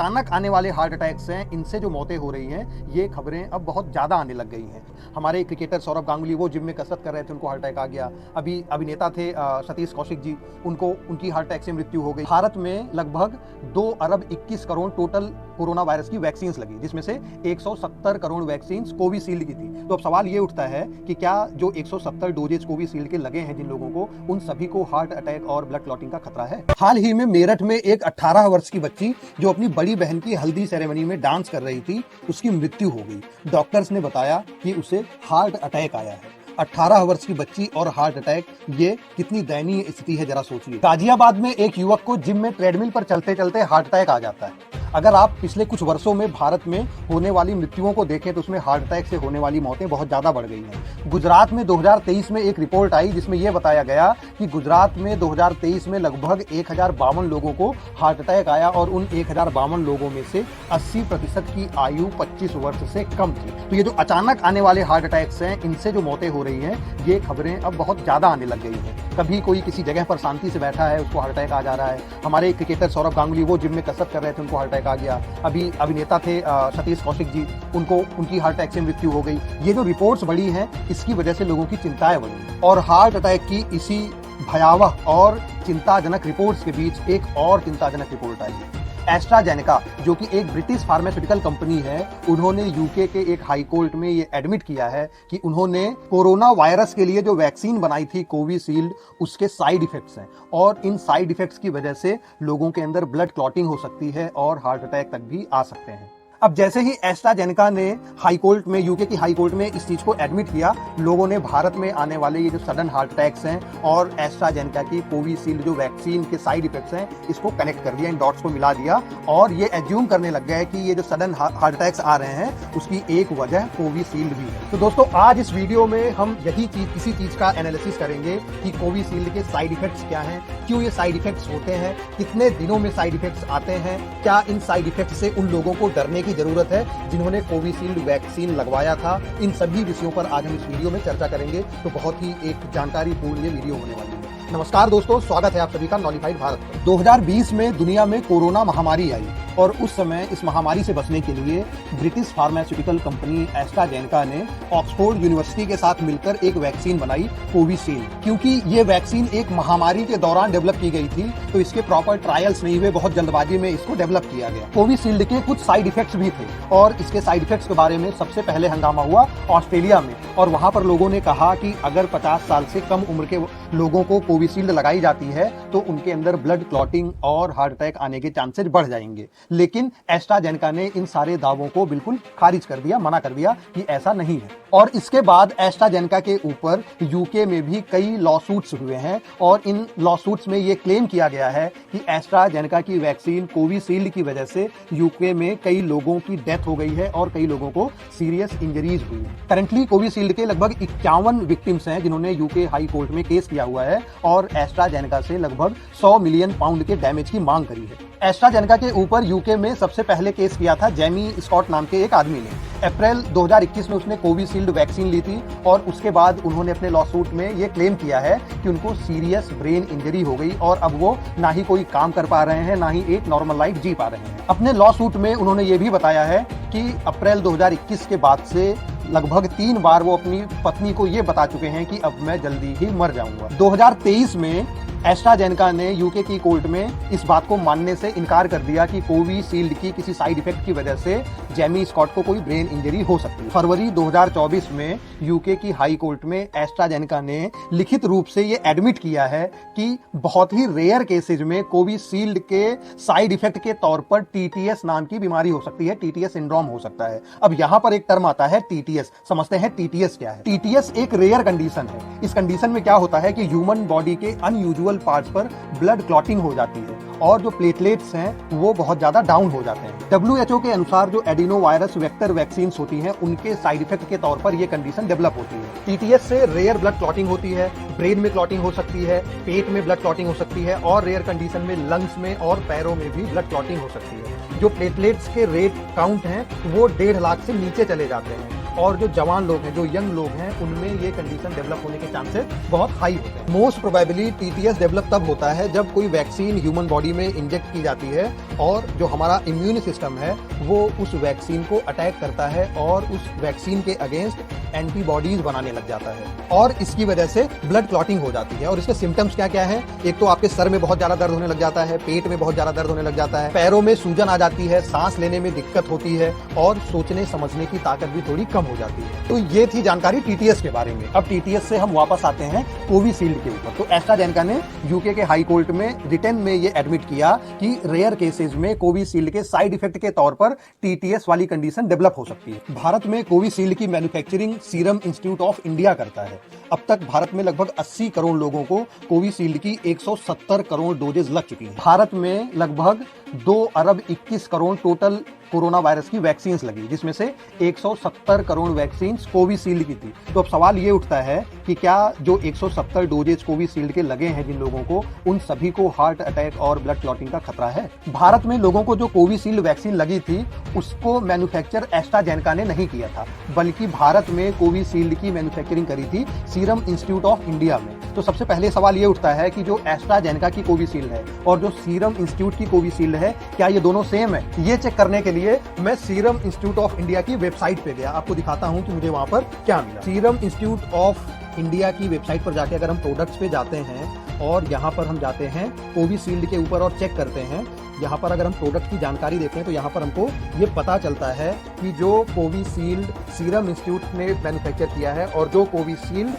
अचानक आने वाले हार्ट अटैक्स हैं, इनसे जो मौतें हो रही हैं, ये खबरें अब बहुत ज़्यादा आने लग गई हैं। हमारे क्रिकेटर सौरभ गांगुली, वो जिम में कसरत कर रहे थे, उनको हार्ट अटैक आ गया। अभी अभिनेता थे सतीश कौशिक जी, उनकी हार्ट अटैक से मृत्यु हो गई। भारत में लगभग 2 अरब 21 करोड़ टोटल कोरोना वायरस की वैक्सीन लगी, जिसमें से 170 करोड़ वैक्सीन कोविशील्ड की थी। तो अब सवाल ये उठता है कि क्या जो 170 डोजेज कोविशील्ड के लगे हैं जिन लोगों को, उन सभी को हार्ट अटैक और ब्लड क्लॉटिंग का खतरा है? हाल ही में मेरठ में एक 18 वर्ष की बच्ची जो अपनी बड़ी बहन की हल्दी सेरेमनी में डांस कर रही थी, उसकी मृत्यु हो गई। डॉक्टर्स ने बताया कि उसे हार्ट अटैक आया है। 18 वर्ष की बच्ची और हार्ट अटैक, ये कितनी दयनीय स्थिति है, जरा सोचिए। गाजियाबाद में एक युवक को जिम में ट्रेडमिल पर चलते चलते हार्ट अटैक आ जाता है। अगर आप पिछले कुछ वर्षों में भारत में होने वाली मृत्युओं को देखें तो उसमें हार्ट अटैक से होने वाली मौतें बहुत ज्यादा बढ़ गई हैं। गुजरात में 2023 में एक रिपोर्ट आई जिसमें यह बताया गया कि गुजरात में 2023 में लगभग 1052 लोगों को हार्ट अटैक आया और उन 1052 लोगों में से 80% की आयु 25 वर्ष से कम थी। तो ये जो अचानक आने वाले हार्ट अटैक्स हैं, इनसे जो मौतें हो रही हैं, ये खबरें अब बहुत ज्यादा आने लग गई हैं। कभी कोई किसी जगह पर शांति से बैठा है, उसको हार्ट अटैक आ जा रहा है। हमारे क्रिकेटर सौरभ गांगुली, वो जिम में कसरत कर रहे थे, उनको हार्ट अटैक आ गया। अभी अभिनेता थे सतीश कौशिक जी, उनकी हार्ट अटैक से मृत्यु हो गई। ये जो रिपोर्ट्स बढ़ी हैं, इसकी वजह से लोगों की चिंताएं बढ़ी। और हार्ट अटैक की इसी भयावह और चिंताजनक रिपोर्ट्स के बीच एक और चिंताजनक रिपोर्ट आई है। एस्ट्राजेनेका, जो कि एक ब्रिटिश फार्मास्यूटिकल कंपनी है, उन्होंने यूके के एक हाई कोर्ट में ये एडमिट किया है कि उन्होंने कोरोना वायरस के लिए जो वैक्सीन बनाई थी कोविशील्ड, उसके साइड इफेक्ट्स हैं और इन साइड इफेक्ट्स की वजह से लोगों के अंदर ब्लड क्लॉटिंग हो सकती है और हार्ट अटैक तक भी आ सकते हैं। अब जैसे ही एस्ट्राजेनेका ने हाई कोर्ट में, यूके की हाई कोर्ट में इस चीज को एडमिट किया, लोगों ने भारत में आने वाले ये जो सडन हार्ट अटैक्स हैं और एस्ट्राजेनेका की कोविशील्ड जो वैक्सीन के साइड इफेक्ट्स हैं, इसको कनेक्ट कर दिया, इन डॉट्स को मिला दिया और ये एज्यूम करने लग गए कि ये जो सडन हार्ट अटैक्स आ रहे हैं, उसकी एक वजह कोविशील्ड भी है। तो दोस्तों, आज इस वीडियो में हम इसी चीज का एनालिसिस करेंगे कि कोविशील्ड के साइड इफेक्ट्स क्या हैं, क्यों ये साइड इफेक्ट्स होते हैं, कितने दिनों में साइड इफेक्ट्स आते हैं, क्या इन साइड इफेक्ट्स से उन लोगों को डरने की जरूरत है जिन्होंने कोविशील्ड वैक्सीन लगवाया था। इन सभी विषयों पर आज हम इस वीडियो में चर्चा करेंगे। तो बहुत ही एक जानकारीपूर्ण ये वीडियो होने वाली है। नमस्कार दोस्तों, स्वागत है आप सभी का नॉलिफाइड भारत पर। 2020 में दुनिया में कोरोना महामारी आई और उस समय इस महामारी से बचने के लिए ब्रिटिश फार्मास्यूटिकल कंपनी एस्ट्राजेनेका ने ऑक्सफोर्ड यूनिवर्सिटी के साथ मिलकर एक वैक्सीन बनाई, कोविशील्ड। क्योंकि ये वैक्सीन एक महामारी के दौरान डेवलप की गई थी, तो इसके प्रॉपर ट्रायल्स नहीं हुए, बहुत जल्दबाजी में इसको डेवलप किया गया। कोविशील्ड के कुछ साइड इफेक्ट्स भी थे और इसके साइड इफेक्ट्स के बारे में सबसे पहले हंगामा हुआ ऑस्ट्रेलिया में, और वहां पर लोगों ने कहा कि अगर 50 साल से कम उम्र के लोगों को कोविशील्ड लगाई जाती है तो उनके अंदर ब्लड क्लॉटिंग और हार्ट अटैक आने के चांसेस बढ़ जाएंगे। लेकिन एस्ट्राजेनेका ने इन सारे दावों को बिल्कुल खारिज कर दिया, मना कर दिया कि ऐसा नहीं है। और इसके बाद एस्ट्राजेनेका के ऊपर यूके में भी कई लॉसूट्स हुए हैं और इन लॉसूट्स में ये क्लेम किया गया है कि एस्ट्राजेनेका की वैक्सीन कोविशील्ड की वजह से यूके में कई लोगों की डेथ हो गई है और कई लोगों को सीरियस इंजरीज हुई है। करंटली कोविशील्ड के लगभग 51 विक्टिम्स हैं जिन्होंने यूके हाई कोर्ट में केस किया हुआ है और एस्ट्राजेनेका से लगभग 100 मिलियन पाउंड के डैमेज की मांग करी है। एस्ट्राजेनेका के ऊपर यूके में सबसे पहले केस किया था जेमी स्कॉट नाम के एक आदमी ने। अप्रैल 2021 में उसने कोविशील्ड वैक्सीन ली थी और उसके बाद उन्होंने अपने लॉसूट में ये क्लेम किया है कि उनको सीरियस ब्रेन इंजरी हो गई और अब वो ना ही कोई काम कर पा रहे हैं, ना ही एक नॉर्मल लाइफ जी पा रहे हैं। अपने लॉसूट में उन्होंने ये भी बताया है कि अप्रैल 2021 के बाद से लगभग 3 बार वो अपनी पत्नी को ये बता चुके हैं कि अब मैं जल्दी ही मर जाऊंगा। 2023 में एस्ट्राजेनेका ने यूके की कोर्ट में इस बात को मानने से इनकार कर दिया कि कोविशील्ड की किसी साइड इफेक्ट की वजह से जेमी स्कॉट को कोई ब्रेन इंजरी हो सकती है। फरवरी 2024 में यूके की हाई कोर्ट में एस्ट्राजेनेका ने लिखित रूप से ये एडमिट किया है कि बहुत ही रेयर केसेज में कोविशील्ड के साइड इफेक्ट के तौर पर टीटीएस नाम की बीमारी हो सकती है, टीटीएस सिंड्रोम हो सकता है। अब यहाँ पर एक टर्म आता है टीटीएस, समझते हैं टीटीएस क्या है। टीटीएस एक रेयर कंडीशन है। इस कंडीशन में क्या होता है कि ह्यूमन बॉडी के अनयूजुअल पार्ट्स पर ब्लड क्लॉटिंग हो जाती है और जो प्लेटलेट्स हैं वो बहुत ज्यादा डाउन हो जाते हैं। WHO के अनुसार जो एडिनो वायरस वेक्टर वैक्सीन होती हैं, उनके साइड इफेक्ट के तौर पर ये कंडीशन डेवलप होती है। टीटीएस से रेयर ब्लड क्लॉटिंग होती है, ब्रेन में क्लॉटिंग हो सकती है, पेट में ब्लड क्लॉटिंग हो सकती है और रेयर कंडीशन में लंग्स में और पैरों में भी ब्लड क्लॉटिंग हो सकती है। जो प्लेटलेट्स के रेट काउंट हैं वो 1.5 लाख से नीचे चले जाते हैं और जो जवान लोग हैं, जो यंग लोग हैं, उनमें ये कंडीशन डेवलप होने के चांसेस बहुत हाई होते हैं। मोस्ट प्रोबेबली टीटीएस डेवलप तब होता है जब कोई वैक्सीन ह्यूमन बॉडी में इंजेक्ट की जाती है और जो हमारा इम्यून सिस्टम है वो उस वैक्सीन को अटैक करता है और उस वैक्सीन के अगेंस्ट एंटीबॉडीज बनाने लग जाता है और इसकी वजह से ब्लड क्लॉटिंग हो जाती है। और इसके सिम्टम्स क्या क्या है? एक तो आपके सर में बहुत ज्यादा दर्द होने लग जाता है, पेट में बहुत ज्यादा दर्द होने लग जाता है, पैरों में सूजन आ जाती है, सांस लेने में दिक्कत होती है और सोचने समझने की ताकत भी थोड़ी कम हो जाती है। तो ये थी जानकारी टीटीएस के बारे में। अब टीटीएस से हम वापस आते हैं कोविशील्ड के ऊपर। तो एस्ट्राजेनेका ने यूके के हाई कोर्ट में रिटन में ये एडमिट किया कि रेयर केसेस में कोविशील्ड के साइड इफेक्ट के तौर पर टीटीएस वाली कंडीशन डेवलप हो सकती है। भारत में कोविशील्ड की manufacturing serum institute of India करता है। अब तक भारत में लगभग 80 करोड़ लोगों को कोविशील्ड की 170 करोड़ डोजेज लग चुकी हैं। भारत में लगभग 2 अरब 21 करोड़ टोटल कोरोना वायरस की वैक्सीन लगी, जिसमें से 170 करोड़ वैक्सीन कोविशील्ड की थी। तो अब सवाल ये उठता है कि क्या जो 170 डोजेज कोविशील्ड के लगे हैं जिन लोगों को, उन सभी को हार्ट अटैक और ब्लड क्लॉटिंग का खतरा है? भारत में लोगों को जो कोविशील्ड वैक्सीन लगी थी उसको मैन्युफैक्चर एस्ट्राजेनेका ने नहीं किया था, बल्कि भारत में कोविशील्ड की मैन्युफैक्चरिंग करी थी सीरम इंस्टीट्यूट ऑफ इंडिया में। तो सबसे पहले सवाल ये उठता है कि जो एस्ट्राजेनेका की कोविशील्ड है और जो सीरम इंस्टीट्यूट की कोविशील्ड है, क्या ये दोनों सेम है? ये चेक करने के लिए मैं सीरम इंस्टीट्यूट ऑफ इंडिया की वेबसाइट पे गया। आपको दिखाता हूं कि मुझे वहां पर क्या मिला। सीरम इंस्टीट्यूट ऑफ इंडिया की वेबसाइट पर जाके अगर हम प्रोडक्ट्स पे जाते हैं और यहाँ पर हम जाते हैं कोविशील्ड के ऊपर और चेक करते हैं, यहाँ पर अगर हम प्रोडक्ट की जानकारी देखें तो यहाँ पर हमको ये पता चलता है कि जो कोविशील्ड सीरम इंस्टीट्यूट ने मैन्युफैक्चर किया है और जो कोविशील्ड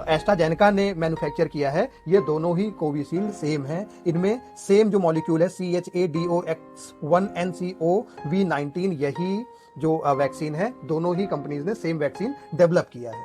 एस्ट्राजेनेका ने मैन्युफैक्चर किया है, ये दोनों ही कोविशील्ड सेम है। इनमें सेम जो मॉलिक्यूल है CHADOX1NCOV19, यही जो वैक्सीन है, दोनों ही कंपनीज ने सेम वैक्सीन डेवलप किया है।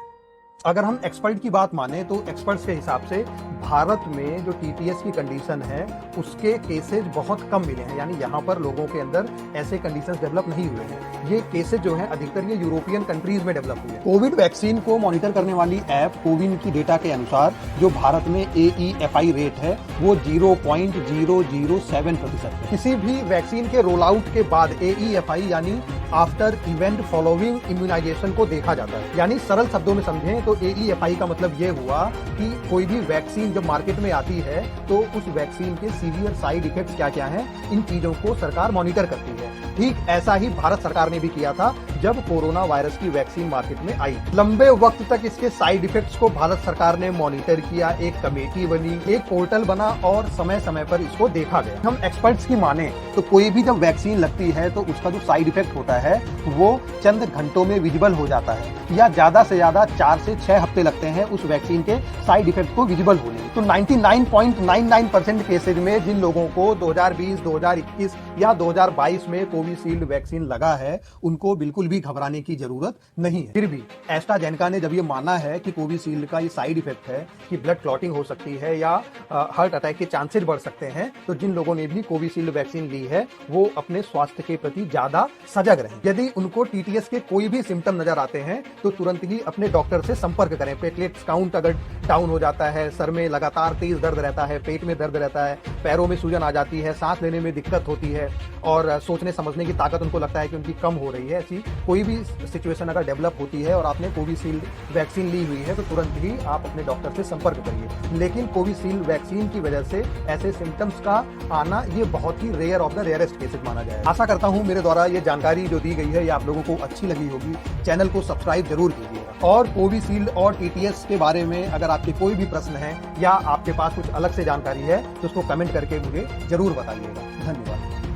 अगर हम एक्सपर्ट की बात माने तो एक्सपर्ट्स के हिसाब से भारत में जो टीटीएस की कंडीशन है उसके केसेज बहुत कम मिले हैं, यानी यहाँ पर लोगों के अंदर ऐसे कंडीशंस डेवलप नहीं हुए हैं। ये केसेज जो हैं अधिकतर ये यूरोपियन कंट्रीज में डेवलप हुए हैं। कोविड वैक्सीन को मॉनिटर करने वाली ऐप कोविन की डेटा के अनुसार जो भारत में AEFI रेट है वो 0.007% है। किसी भी वैक्सीन के रोल आउट के बाद AEFI यानी आफ्टर इवेंट फॉलोइंग इम्यूनाइजेशन को देखा जाता है। यानी सरल शब्दों में समझें तो AEFI का मतलब ये हुआ कि कोई भी वैक्सीन जब मार्केट में आती है तो उस वैक्सीन के सीवियर साइड इफेक्ट्स क्या क्या हैं, इन चीजों को सरकार मॉनिटर करती है। ठीक ऐसा ही भारत सरकार ने भी किया था जब कोरोना वायरस की वैक्सीन मार्केट में आई। लंबे वक्त तक इसके साइड इफेक्ट्स को भारत सरकार ने मॉनिटर किया, एक कमेटी बनी, एक पोर्टल बना और समय समय पर इसको देखा गया। हम एक्सपर्ट्स की माने तो कोई भी जब वैक्सीन लगती है तो उसका जो साइड इफेक्ट होता है वो चंद घंटों में विजिबल हो जाता है, या ज्यादा से ज्यादा 4 से 6 हफ्ते लगते हैं उस वैक्सीन के साइड इफेक्ट को विजिबल होने। तो 99.99% केसेज में जिन लोगों को 2020, 2021 या 2022 में कोविशील्ड वैक्सीन लगा है उनको बिल्कुल भी घबराने की जरूरत नहीं है। फिर भी एस्ट्राजेनेका ने जब ये माना है कि कोविशील्ड का ये साइड इफेक्ट है कि ब्लड क्लॉटिंग हो सकती है या हार्ट अटैक के चांसेस बढ़ सकते हैं, तो जिन लोगों ने भी कोविशील्ड वैक्सीन ली है वो अपने स्वास्थ्य के प्रति ज्यादा सजग रहें। यदि उनको टीटीएस के कोई भी सिम्टम नजर आते हैं तो तुरंत ही अपने डॉक्टर से संपर्क करें। प्लेटलेट्स काउंट अगर डाउन हो जाता है, सर में लगातार तेज दर्द रहता है, पेट में दर्द रहता है, पैरों में सूजन आ जाती है, सांस लेने में दिक्कत होती है और सोचने समझने की ताकत उनको लगता है कि उनकी कम हो रही है, ऐसी कोई भी सिचुएशन अगर डेवलप होती है और आपने कोविशील्ड वैक्सीन ली हुई है तो तुरंत ही आप अपने डॉक्टर से संपर्क करिए। लेकिन कोविशील्ड वैक्सीन की वजह से ऐसे सिम्टम्स का आना ये बहुत ही rare of the rarest cases माना जाए। आशा करता हूं मेरे द्वारा ये जानकारी जो दी गई है ये आप लोगों को अच्छी लगी होगी। चैनल को सब्सक्राइब जरूर कीजिएगा और कोविशील्ड और टीटीएस के बारे में अगर आपके कोई भी प्रश्न है या आपके पास कुछ अलग से जानकारी है तो उसको कमेंट करके मुझे जरूर बताइएगा। धन्यवाद।